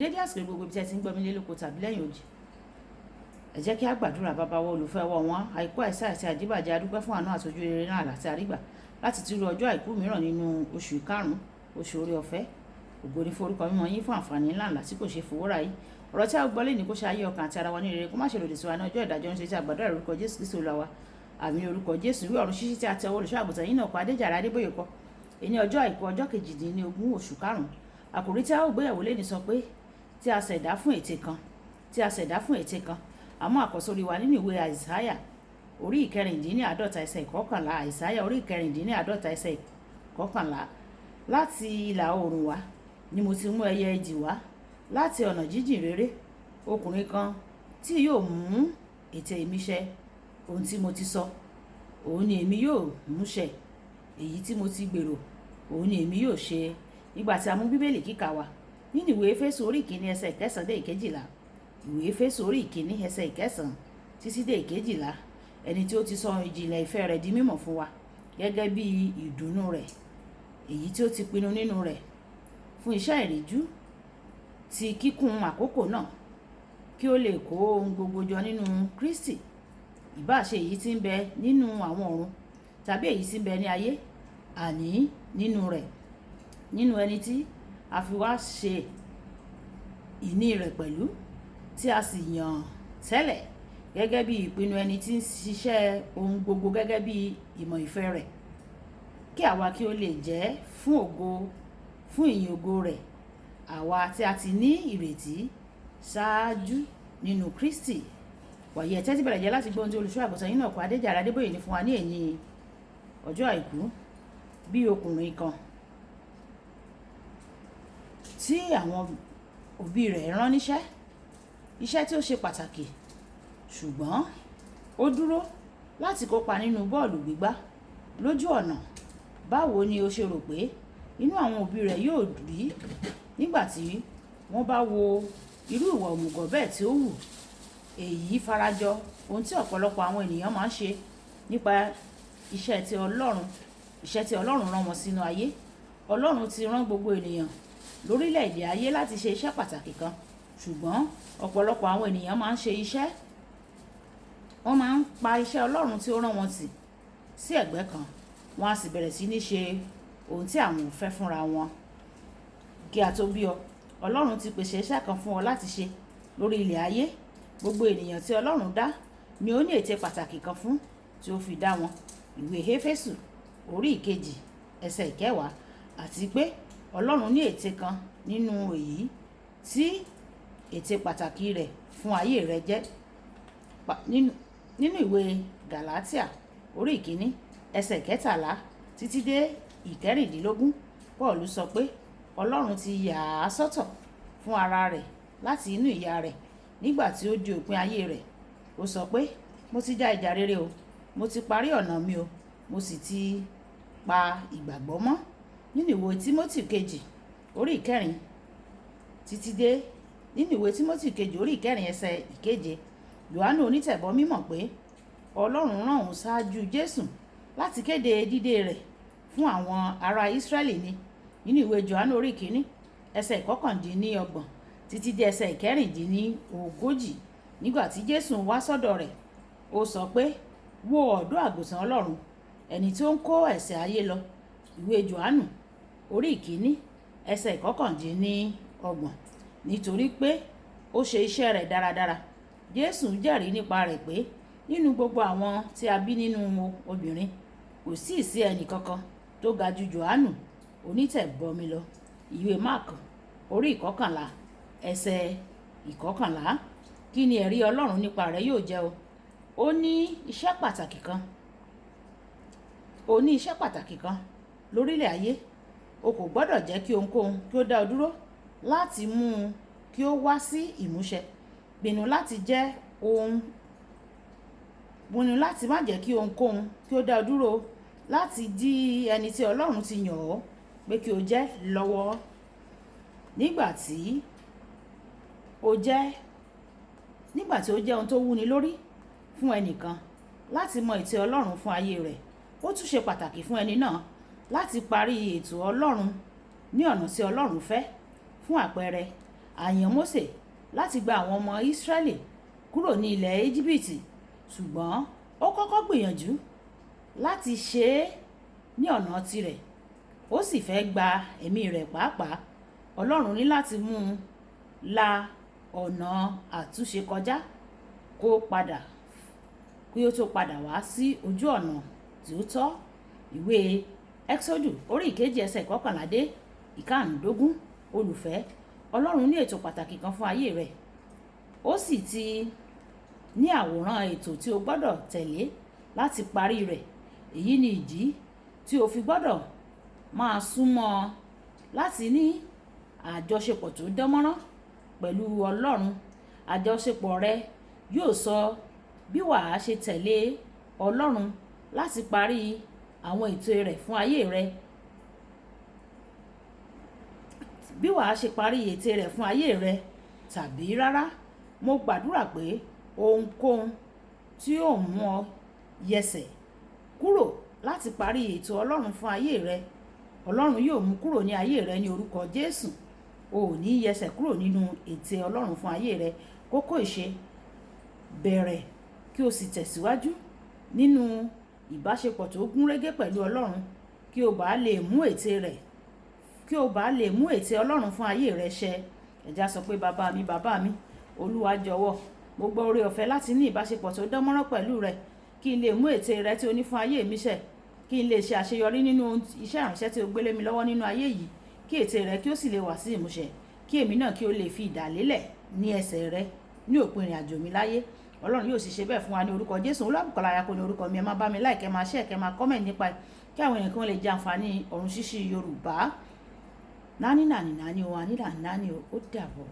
dédé àsìkò gbogbo ibi tí ẹ ti ń gbọ́ mi lé lóko tàbí lẹ́yìn odi, ẹ jẹ́ kí a gbàdúrà. bàbá wa olùfẹ́ wa wọn àìkú àìsà àti àjíbàjẹ́ adúpẹ́ fún àánú àtọ́jú rere náà láti àrígbà láti tún rí ọjọ́ àìkú mìíràn nínú oṣù karùn-ún, oṣù oore ọ̀fẹ́. Ògo ni forúkọ mímọ́ yín fún àǹfààní ńláńlá tí kò ṣe fowórà yìí. Ọ̀rọ̀ tí a gbọ́ lé ní kó ṣe ayé ọkàn àti ara wa ní rere, kó má ṣe lòdì sí wa ní ọjọ́ ìdájọ́. ń ṣe tí a gbàdúrà lórúkọ Jésù Kristi Olúwa wa. Àmín. Orúkọ Jésù. Ìwé ọ̀run ṣíṣí tí a tẹ ọwọ́ olùṣọ́ àgùntàn yín náà kọ Adéjàre Adébóyè kọ èní ọjọ́ àìkú ọjọ́ 18 oṣù karùn-ún. Àkòrí tí a ó gbéyẹ̀wò lé ní sọ pé tí a ṣẹ̀dá fún ète kan, tí a ṣẹ̀dá fún ète kan. Àmọ́ àkọ́sórí wa nínú ìwé Àìsáyà orí ìkẹrìndínláàdọ́ta ẹsẹ̀ ìkọkànlá. Àìsáyà orí ìkẹrìndínláàdọ́ta ẹsẹ̀ ìkọkànlá. Láti ìlà oòrùn wá ni mo ti mú ẹyẹ idì wá, láti ọ̀nà jíjìn réré ọkùnrin kan tí yóò mú ète mi ṣẹ. Ohun tí mo ti sọ, òun ni èmi yóò mú ṣẹ. Èyí tí mo ti gbèrò, òun ni èmi yóò ṣe. Nígbà tí a mú bíbélì kíkà wa nínú ìwé Éfésù orí ìkíní ẹsẹ̀ ìkẹsàn dé ìkejìlá, ìwé Éfésù orí ìkíní ẹsẹ̀ ìkẹsàn títí dé ìkejìlá, ẹni tí ó ti sọ ìjìnlẹ̀ ìfẹ́ rẹ̀ di mímọ̀ fún wa gẹ́gẹ́ bí ìdùnnú rẹ̀, èyí tí ó ti pinnu nínú rẹ̀ fún iṣẹ́ ìríjú ti kíkún àkókò náà, kí ó lè kó ohun gbogbo jọ nínú Kristi, ìbá ṣe èyí tí ń bẹ nínú àwọn ọ̀run tàbí èyí tí ń bẹ ní ayé, àní nínú rẹ̀, nínú ẹni tí a fi wá ṣe ìní rẹ̀ pẹ̀lú, tí a sì yàn tẹ́lẹ̀ gẹ́gẹ́ bí ìpinnu ẹni tí ń ṣiṣẹ́ ohun gbogbo gẹ́gẹ́ bí ìmọ̀ ìfẹ́ rẹ̀, kí àwa kí ó lè jẹ́ fún ìyìn ògo rẹ̀, àwa tí a ti ní ìrètí ṣáájú nínú Kristi. Wàyí ẹ tẹ́tí bẹ̀rẹ̀ jẹ́ láti gbọ́ ohun tí olùṣọ́ àgùntàn yín náà kọ Adéjàre Adébóyè ní fún wa ní èní ọjọ́ àìkú. Bí ọkùnrin kan tí àwọn òbí rẹ̀ rán níṣẹ́, iṣẹ́ tí ó ṣe pàtàkì, ṣùgbọ́n ó dúró láti kópa nínú bọ́ọ̀lù gbígbá lójú ọ̀nà. Báwo ni o ṣe rò pé inú àwọn òbí rẹ̀ yóò rí nígbà tí wọ́n bá wo irú ìwà òmùgọ̀ bẹ́ẹ̀ tí ó hù? Èyí farajọ ohun tí ọ̀pọ̀lọpọ̀ àwọn ènìyàn máa ń ṣe nípa iṣẹ́ tí Ọlọ́run rán wọn sínú ayé. Ọlọ́run ti rán gbogbo ènìyàn lórílẹ̀-èdè ayé láti ṣe iṣẹ́ pàtàkì kan, ṣùgbọ́n ọ̀pọ̀lọpọ̀ àwọn ènìyàn máa ń ṣe iṣẹ́, wọ́n máa ń pa iṣẹ́ Ọlọ́run tí ó rán wọn tì sí ẹ̀gbẹ́ kan, wọ́n á sì bẹ̀rẹ̀ sí ní ṣe ohun tí àwọn ò fẹ́ fúnra wọn. Kí a tó bí ọ, Ọlọ́run ti pèsè iṣẹ́ kan fún ọ láti ṣe lórí ilẹ̀ ayé. Gbogbo ènìyàn tí Ọlọ́run dá ni ó ní ète pàtàkì kan fún tí ó fi dá wọn. Ìwé Éfésù orí ìkejì ẹsẹ̀ ìkẹwàá. Àti pé Ọlọ́run ní ète kan nínú èyí tí ète pàtàkì rẹ̀ fún ayé rẹ jẹ́. Nínú ìwé Gàlátíà orí ìkíní ẹsẹ̀ kẹtàlá títí dé ìkẹrìndínlógún, Pọ́ọ̀lù sọ pé Ọlọ́run ti yà á sọ́tọ̀ fún ara rẹ̀ láti inú ìyá rẹ̀ nígbà tí ó di òpin ayé rẹ̀. Ó sọ pé mo ti já ìjà rere o, mo ti parí ọ̀nà mi o, mo sì ti pa ìgbàgbọ́ mọ́. Nínú ìwé Tímótì kejì orí ìkẹrin títí dé nínú ìwé Tímótì kejì orí ìkẹrin ẹsẹ̀ ìkeje, Jòhánù onítẹ̀bọmi mọ̀ pé Ọlọ́run rán òun ṣáájú Jésù láti kéde dídé rẹ̀ fún àwọn ará Ísírẹ́lì ni. Nínú ìwé Jòhánù orí ìkíní ẹsẹ̀ ìkọkàndínlọ́gbọ̀n títí dé ẹsẹ̀ ìkẹrìndínlógójì, nígbà tí Jésù wá sọ́dọ̀ rẹ̀, ó sọ pé wo ọ̀dọ́ àgùntàn Ọlọ́run, ẹni tí ó ń kó ẹ̀ṣẹ̀ ayé lọ. Ìwé Jòhánù orí ìkíní ẹsẹ̀ ìkọkàndínlọ́gbọ̀n. Nítorí pé ó ṣe iṣẹ́ rẹ̀ dáradára, Jésù jẹ́rìí nípa rẹ̀ pé nínú gbogbo àwọn tí a bí nínú obìnrin, kò sí ẹnì kankan tó ga ju Jòhánù onítẹ̀bọmi lọ. Ìwé Máàkù orí ìkọkànlá ẹsẹ̀ ìkọkànlá. Kí ni ẹ̀rí Ọlọ́run nípa rẹ̀ yóò jẹ́ o? Ó ní iṣẹ́ pàtàkì kan lórílẹ̀ ayé. O kò gbọ́dọ̀ jẹ́ kí ohunkóhun kí ó dá ọ dúró láti mú un kí ó wá sí ìmúṣẹ. Pinnu láti má jẹ́ kí ohunkóhun kí ó dá ọ dúró láti di ẹni tí Ọlọ́run ti yàn ọ́ pé kí o jẹ́ lọ́wọ́. Nígbà tí ó jẹ́ ohun tó wúni lórí fún ẹnìkan láti mọ ète Ọlọ́run fún ayé rẹ̀, ó tún ṣe pàtàkì fún ẹni náà láti parí ètò Ọlọ́run ní ọ̀nà tí Ọlọ́run fẹ́. Fún àpẹẹrẹ, àyàn Mósè láti gba àwọn ọmọ Ísírẹ́lì kúrò ní ilẹ̀ Íjíbítì, ṣùgbọ́n ó kọ́kọ́ gbìyànjú láti ṣe é ní ọ̀nà tirẹ̀. Ó sì fẹ́ gba ẹ̀mí rẹ̀ pàápàá. Ọlọ́run ní láti mú un la ọ̀nà àtúnṣe kọjá kí ó tó padà wá sí ojú ọ̀nà tí ó tọ́. Ìwé Ẹ́kísódù orí ìkejì ẹsẹ̀ 11 dé 15. Olùfẹ́, Ọlọ́run ní ètò pàtàkì kan fún ayé rẹ̀. Ó sì ti ní àwòrán ètò tí o gbọ́dọ̀ tẹ̀lé láti parí rẹ̀. Èyí ni ìdí tí o fi gbọ́dọ̀ máa súnmọ́ láti ní àjọṣepọ̀ tó dánmọ́rán pẹ̀lú Ọlọ́run. Àjọṣepọ̀ rẹ yóò sọ bí wàá ṣe tẹ̀lé Ọlọ́run láti parí àwọn ètò rẹ̀ fún ayé rẹ. Bí wàá ṣe parí ètò rẹ̀ fún ayé rẹ tàbí rárá. Mo gbàdúrà pé ohunkóhun tí yóò mú ọ yẹsẹ̀ kúrò láti parí ètò Ọlọ́run fún ayé rẹ, Ọlọ́run yóò mú kúrò ní ayé rẹ ní orúkọ Jésù. O ò ní yẹsẹ̀ kúrò nínú ètò Ọlọ́run fún ayé rẹ. Kókó ìṣe: bẹ̀rẹ̀ kí o sì tẹ̀síwájú nínú ìbáṣepọ̀ tó gúnrégé pẹ̀lú Ọlọ́run kí o bá lè mú ètè Ọlọ́run fún ayé rẹ ṣẹ. Ẹja sọ pé bàbá mi, Olúwa jọ̀wọ́, mo gbọ́ oore ọ̀fẹ́ láti ní ìbáṣepọ̀ tó dánmọ́rán pẹ̀lú rẹ kí n lè mú ètè rẹ tí o ní fún ayé mi ṣẹ, kí n lè ṣe àṣeyọrí nínú iṣẹ́ ìránṣẹ́ tí o gbélé mi lọ́wọ́ nínú ayé yìí, kí ètè rẹ kí ó sì lè wá sí ìmúṣẹ, kí èmi náà kí o lè fi idà lélẹ̀ ní ẹsẹ̀ rẹ ní òpin ìrìn àjò mi láyé. Ọlọ́run yóò sì ṣe bẹ́ẹ̀ fún wa ní orúkọ Jésù. Olúwàbùkọ́lá Ayako ní orúkọ mi. Ẹ máa bá mi like, ẹ máa share, ẹ máa comment nípa ẹ̀ kí àwọn èèyàn kan lè jẹ àǹfààní ọ̀run ṣíṣí Yorùbá. Nání o, ànílà nání o, ó dàbọ̀.